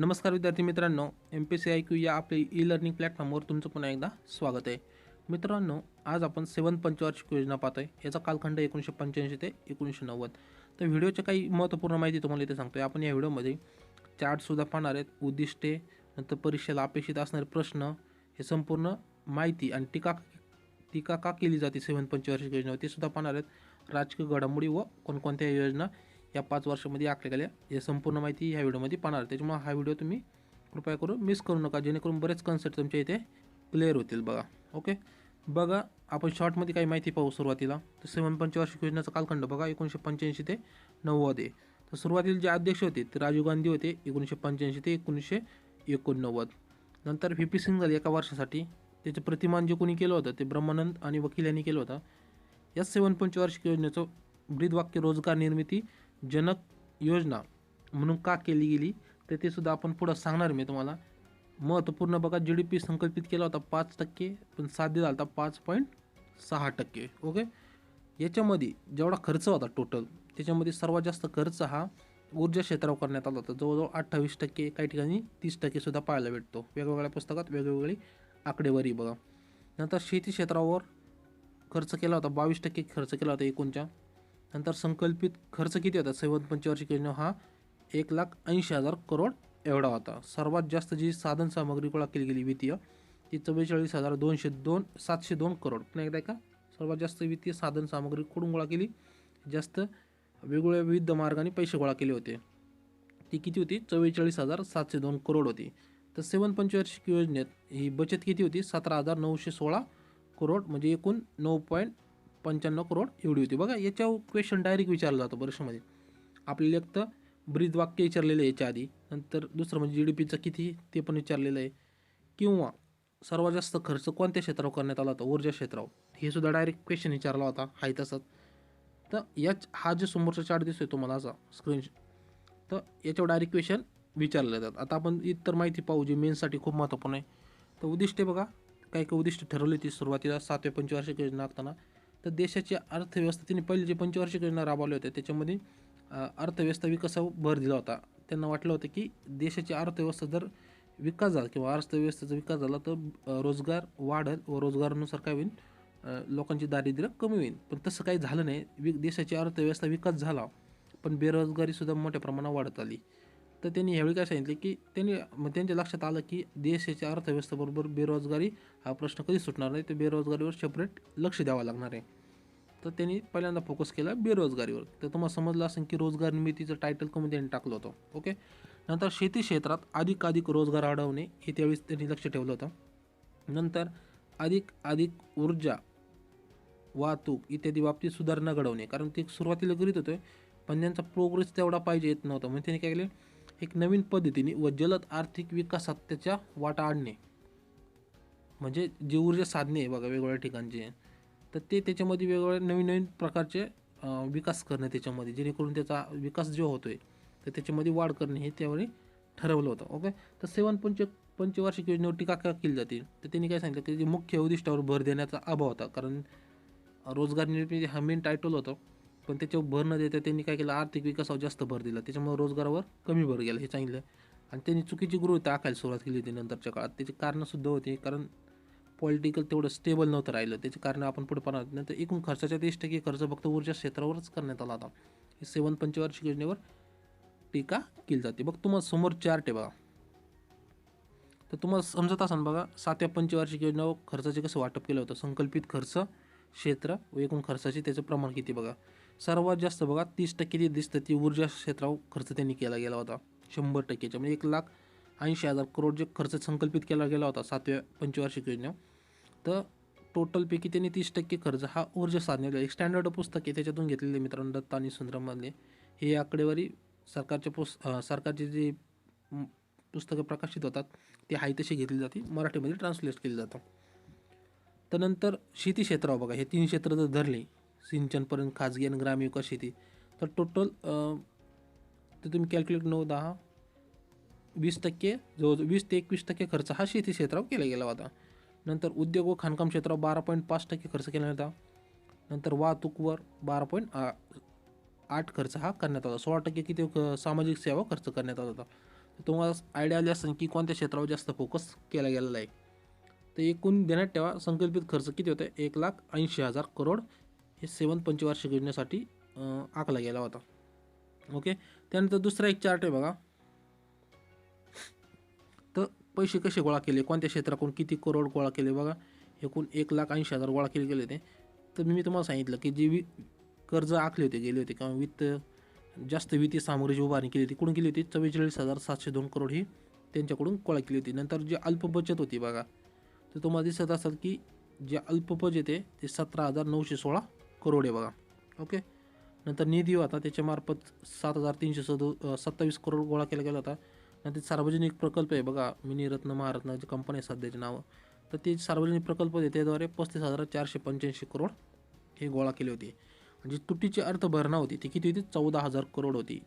नमस्कार विद्यार्थी मित्रांनो, Mpsciq या आपल्या ई लर्निंग प्लॅटफॉर्मवर तुमचं पुन्हा एकदा स्वागत आहे. मित्रांनो, आज आपण 7 पंचवार्षिक योजना पाहतोय. याचा कालखंड 1985 ते 1990. तर व्हिडिओच्या काही महत्त्वपूर्ण माहिती तुम्हाला इथे सांगतोय. आपण या व्हिडिओमध्ये चार्टसुद्धा पाहणार आहेत, उद्दिष्टे, नंतर परीक्षेला अपेक्षित असणारे प्रश्न, हे संपूर्ण माहिती आणि टीका का केली जाते 7 पंचवार्षिक योजनेवर ते सुद्धा पाहणार आहेत. राजकीय घडामोडी व कोणकोणत्या योजना या 5 वर्षामध्ये आखल्या गेल्या या संपूर्ण माहिती ह्या व्हिडिओमध्ये पाहणार. त्याच्यामुळे हा व्हिडिओ तुम्ही कृपया करून मिस करू नका, जेणेकरून बरेच कन्सेप्ट तुमच्या इथे क्लिअर होतील. बघा, ओके. बघा, आपण शॉर्टमध्ये काही माहिती पाहू सुरुवातीला. तर 7 पंचवार्षिक योजनेचा कालखंड बघा 1985 ते 90 आहे. तर सुरुवातीला जे अध्यक्ष होते ते राजीव गांधी होते 1985 ते 1989. नंतर व्ही पी सिंग झाले एका वर्षासाठी. त्याचे प्रतिमान जे कोणी केलं होतं ते ब्रह्मानंद आणि वकील यांनी केलं होतं. या 7 पंचवार्षिक योजनेचं ब्रीदवाक्य रोजगार निर्मिती जनक योजना म्हणून का केली गेली तर ते सुद्धा आपण पुढं सांगणार. मी तुम्हाला महत्त्वपूर्ण बघा, GDP संकल्पित केला होता 5%, पण साध्य झाला होता 5.6%. ओके. याच्यामध्ये जेवढा खर्च होता टोटल, त्याच्यामध्ये सर्वात जास्त खर्च हा ऊर्जा क्षेत्रावर करण्यात आला होता. जवळजवळ 28%, काही ठिकाणी 30% सुद्धा पाहायला भेटतो. वेगवेगळ्या पुस्तकात वेगवेगळी आकडेवारी बघा. नंतर शेती क्षेत्रावर खर्च केला होता, 22% खर्च केला होता एकूणच्या. नंतर संकल्पित खर्च किती होता 7 पंचवार्षिक योजना हा 1,80,000 करोड एवढा होता. सर्वात जास्त जी साधन सामग्री गोळा केली गेली वित्तीय ती 44,702 करोड. पुन्हा एकदा का, सर्वात जास्त वित्तीय साधन सामग्री कुठून गोळा केली, जास्त वेगवेगळ्या विविध मार्गाने पैसे गोळा केले होते, ती किती होती 44,702 करोड होती. तर 7 पंचवार्षिक योजनेत ही बचत किती होती 17,916 करोड, म्हणजे एकूण 9.95 करोड एवढी होती. बघा, याच्यावर क्वेश्चन डायरेक्ट विचारलं जातं परीक्षेमध्ये. आपल्याला एक तर ब्रीदवाक्य विचारलेलं आहे याच्या आधी, नंतर दुसरं म्हणजे GDPचं किती ते पण विचारलेलं आहे, किंवा सर्वात जास्त खर्च कोणत्या क्षेत्रावर करण्यात आला होता, ऊर्जा क्षेत्रावर, हे सुद्धा डायरेक्ट क्वेश्चन विचारला होता हाय तसंच. तर हा जो समोरचा चार्ट दिसतोय तुम्हाला असा स्क्रीन, तर याच्यावर डायरेक्ट क्वेश्चन विचारले जातात. आता आपण इतर माहिती पाहू जी मेन्ससाठी खूप महत्त्वपूर्ण आहे. तर उद्दिष्टे बघा, काही उद्दिष्ट ठरवली ती सुरुवातीला 7व्या पंचवार्षिक योजना आखताना. तर देशाची अर्थव्यवस्था त्यांनी पहिले जे पंचवार्षिक योजना राबवल्या होत्या त्याच्यामध्ये अर्थव्यवस्था विकासावर भर दिला होता. त्यांना वाटलं होतं की देशाची अर्थव्यवस्था जर विकास झाला किंवा अर्थव्यवस्थेचा विकास झाला तर रोजगार वाढेल व रोजगारानुसार काय होईल, लोकांची दारिद्र्य कमी होईल. पण तसं काही झालं नाही. देशाची अर्थव्यवस्था विकास झाला, पण बेरोजगारीसुद्धा मोठ्या प्रमाणात वाढत आली. तर त्यांनी ह्यावेळी काय सांगितले की त्यांच्या लक्षात आलं की देशाच्या अर्थव्यवस्थेबरोबर बेरोजगारी हा प्रश्न कधी सुटणार नाही, तर बेरोजगारीवर सेपरेट लक्ष द्यावं लागणार आहे. तर त्यांनी पहिल्यांदा फोकस केला बेरोजगारीवर. तर तुम्हाला समजलं असेल की रोजगार निर्मितीचं टायटल कमी त्यांनी टाकलं होतं. ओके. नंतर शेती क्षेत्रात अधिक रोजगार वाढवणे हे त्यावेळेस त्यांनी लक्ष ठेवलं होतं. नंतर अधिक ऊर्जा, वाहतूक इत्यादी बाबतीत सुधारणा घडवणे, कारण ते सुरुवातीला करीत होते पण त्यांचा प्रोग्रेस तेवढा पाहिजे येत नव्हता. म्हणजे त्यांनी काय केले, एक नवीन पद्धतीने व जलद आर्थिक विकासात त्याच्या वाटा आणणे. म्हणजे जी ऊर्जा साधने आहे बघा वेगवेगळ्या ठिकाणचे, तर त्याच्यामध्ये वेगवेगळ्या नवीन प्रकारचे विकास करणे त्याच्यामध्ये, जेणेकरून त्याचा विकास जो होतोय तर त्याच्यामध्ये वाढ करणे हे त्यावेळी ठरवलं होतं. ओके. तर 7 पंचवार्षिक योजनेवर टीका का केली जाते, तर त्यांनी काय सांगितलं की मुख्य उद्दिष्टावर भर देण्याचा अभाव होता. कारण रोजगार निर्मिती हा मेन टायटल होतं, पण त्याच्यावर भर न देता त्यांनी काय केलं, आर्थिक विकासावर जास्त भर दिला, त्याच्यामुळे रोजगारावर कमी भर गेला हे सांगितलं. आणि त्यांनी चुकीची गृहीत आखायला सुरुवात केली होती नंतरच्या काळात. त्याची कारणंसुद्धा होती, कारण पॉलिटिकल तेवढं स्टेबल नव्हतं राहिलं. त्याचे कारण आपण पुढे पाहणार. नंतर एकूण खर्चाच्या 30% खर्च फक्त ऊर्जा क्षेत्रावरच करण्यात आला होता. हे 7 पंचवार्षिक योजनेवर टीका केली जाते. बघ, तुम्हाला समोर चार्ट आहे बघा, तर तुम्हाला समजत असेल बघा 7व्या पंचवार्षिक योजनेवर खर्चाचे कसं वाटप केलं होतं. संकल्पित खर्च क्षेत्र व एकूण खर्चाचे त्याचं प्रमाण किती बघा. सर्वात जास्त बघा 30% ते दिसतं ती ऊर्जा क्षेत्रावर खर्च त्यांनी केला गेला होता 100%च्या, म्हणजे 1,80,000 करोड जे खर्च संकल्पित केला गेला होता 7व्या पंचवार्षिक योजनेवर. तर टोटलपैकी त्यांनी 30% खर्च हा ऊर्जा साधनेला. एक स्टँडर्ड पुस्तक आहे त्याच्यातून घेतलेले मित्रांनो, दत्ता आणि सुंदरमधले हे आकडेवारी सरकारचे जे पुस्तकं प्रकाशित होतात ते आहे तशी घेतली जाते, मराठीमध्ये ट्रान्सलेट केली जातं. त्यानंतर शेती क्षेत्रावर बघा, हे 3 क्षेत्र जर धरले, सिंचनपर्यंत खाजगी आणि ग्रामीण विकास शेती, तर टोटल तर तुम्ही कॅल्क्युलेट 9, 10, 20%, जवळजवळ 20 ते 21% खर्च हा शेती क्षेत्रावर केला गेला होता. नंतर उद्योग व खाणकाम क्षेत्रावर 12.5% खर्च केला होता. नंतर वाहतूकवर 12.8 खर्च हा करण्यात आला. 16% किती सामाजिक सेवा खर्च करण्यात आला होता. तर तुम्हाला आयडिया आली असेल की कोणत्या क्षेत्रावर जास्त फोकस केला गेलेला आहे. तर एकूण देण्यात ठेवा संकल्पित खर्च किती होता, 1,80,000 करोड हे 7 पंचवार्षिक योजनेसाठी आखला गेला होता. ओके. त्यानंतर दुसरा एक चार्ट आहे बघा. तर पैसे कसे गोळा केले, कोणत्या क्षेत्राकडून किती करोड गोळा केले बघा. एकूण 1,80,000 गोळा केले गेले होते. तर मी तुम्हाला सांगितलं की जे कर्ज आखले होते गेले होते किंवा जास्त वित्तीय सामग्रीची उभारणी केली होती, कुठून केली होती, 44,702 करोड ही त्यांच्याकडून गोळा केली होती. नंतर जी अल्प बचत होती बघा, तर तुम्हाला दिसत असेल की जे अल्प बचत आहे ते 17,916 करोड आहे बघा. ओके. नंतर निधी होता त्याच्यामार्फत 7,327 करोड गोळा केला गेला होता. नंतर सार्वजनिक प्रकल्प आहे बघा, मिनीरत्न महारत्न जी कंपनी आहे सध्याचे नावं, तर ते सार्वजनिक प्रकल्प आहे त्याद्वारे 35,485 करोड हे गोळा केले होते. म्हणजे तुटीची अर्थभरणा होती ती किती होती, 14,000 करोड होती.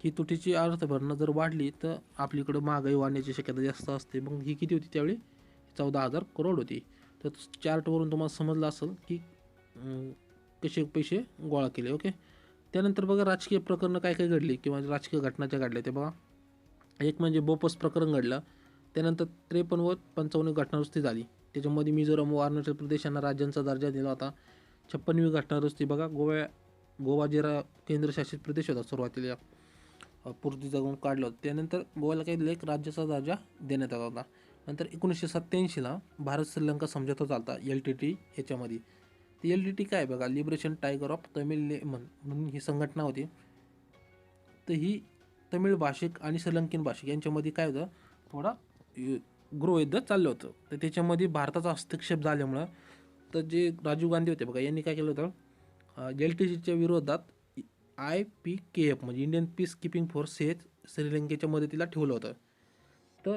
ही तुटीची अर्थभरणा जर वाढली तर आपलीकडं महागाई वाढण्याची शक्यता जास्त असते. मग ही किती होती त्यावेळी, 14,000 करोड होती. तर चार्टवरून तुम्हाला समजलं असेल की कसे पैसे गोळा केले. ओके. त्यानंतर बघा राजकीय प्रकरणं काय काय घडली किंवा राजकीय घटना ज्या घडल्या ते बघा. एक म्हणजे बोपस प्रकरण घडलं. त्यानंतर 53 व 55 घटनादुरुस्ती झाली. त्याच्यामध्ये मिझोराम व अरुणाचल प्रदेश यांना राज्यांचा दर्जा दिला होता. 56वी घटनादुरुस्ती बघा, गोवा जे केंद्रशासित प्रदेश होता सुरुवातीला पूर्तीजाकडून काढलं होतं. त्यानंतर गोव्याला काही दिलं, एक राज्याचा दर्जा देण्यात आला होता. नंतर 1987ला भारत श्रीलंका समझोता चालता LTT याच्यामध्ये. ती LTT काय बघा, लिबरेशन टायगर ऑफ तमिळ म्हणून ही संघटना होती. तर ही तमिळ भाषिक आणि श्रीलंकन भाषिक यांच्यामध्ये काय होतं, थोडा गृहयुद्ध चाललं होतं. तर त्याच्यामध्ये भारताचा हस्तक्षेप झाल्यामुळं तर जे राजीव गांधी होते बघा, यांनी काय केलं होतं, LTTच्या विरोधात IPKF म्हणजे इंडियन पीस कीपिंग फोर्स हे श्रीलंकेच्या मदतीला ठेवलं होतं. तर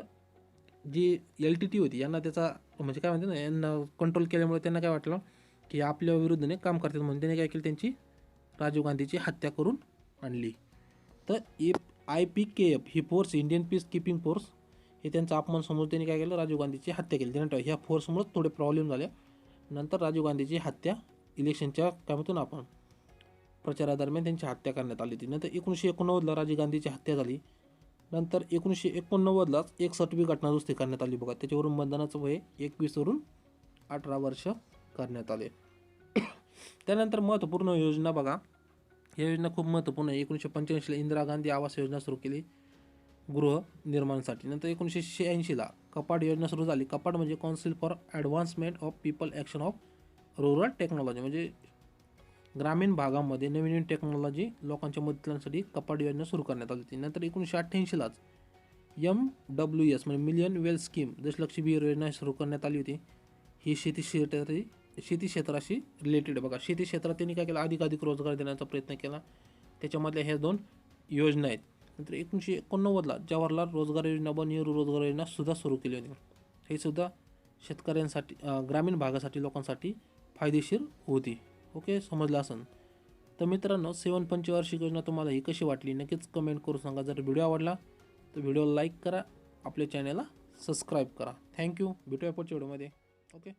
जी LTT होती यांना त्याचा म्हणजे काय म्हणते ना, यांना कंट्रोल केल्यामुळे त्यांना काय वाटलं की आपल्या विरुद्धने काम करतात, म्हणून त्यांनी काय केलं, त्यांची राजीव गांधीची हत्या करून आणली. तर IPKF ही force, Indian peace keeping force, हे त्यांचा अपमान समजून त्यांनी काय केलं, राजीव गांधीची हत्या केली. त्यानंतर ह्या फोर्समुळेच थोडे प्रॉब्लेम झाले. नंतर राजीव गांधीची हत्या इलेक्शनच्या काय म्हणतो ना आपण प्रचारादरम्यान त्यांची हत्या करण्यात आली होती. नंतर 1989ला राजीव गांधीची हत्या झाली. नंतर 1989लाच 61वी घटनादुरुस्ती करण्यात आली बघा. त्याच्यावरून मतदानाचं वय 21 वरून 18 वर्ष करण्यात आले. त्यानंतर महत्त्वपूर्ण योजना बघा, ही योजना खूप महत्त्वपूर्ण आहे. 1985ला इंदिरा गांधी आवास योजना सुरू केली गृहनिर्माणासाठी. नंतर 1986ला कपाड योजना सुरू झाली. कपाड म्हणजे council for advancement of people action of rural technology, म्हणजे ग्रामीण भागामध्ये नवीन टेक्नॉलॉजी लोकांच्या मदतीसाठी कपाड योजना सुरू करण्यात आली होती. नंतर 1988लाच MWS म्हणजे मिलियन वेल स्कीम दशलक्षी विहीर योजना सुरू करण्यात आली होती. ही शेती क्षेत्राशी रिलेटेड बघा. शेती क्षेत्रात त्यांनी काय केलं, अधिकाधिक रोजगार देण्याचा प्रयत्न केला. त्याच्यामधल्या ह्या 2 योजना आहेत. नंतर 1989ला जवाहरलाल रोजगार योजना व नेहरू रोजगार योजना सुद्धा सुरू केली होती. हे सुद्धा शेतकऱ्यांसाठी ग्रामीण भागासाठी लोकांसाठी फायदेशीर होती. ओके, समजलं असेल. तर मित्रांनो, 7 पंचवार्षिक योजना तुम्हाला ही कशी वाटली नक्कीच कमेंट करून सांगा. जर व्हिडिओ आवडला तर व्हिडिओला लाईक करा, आपल्या चॅनलला सबस्क्राईब करा. थँक्यू. भेटूया पुढच्या व्हिडिओमध्ये. ओके.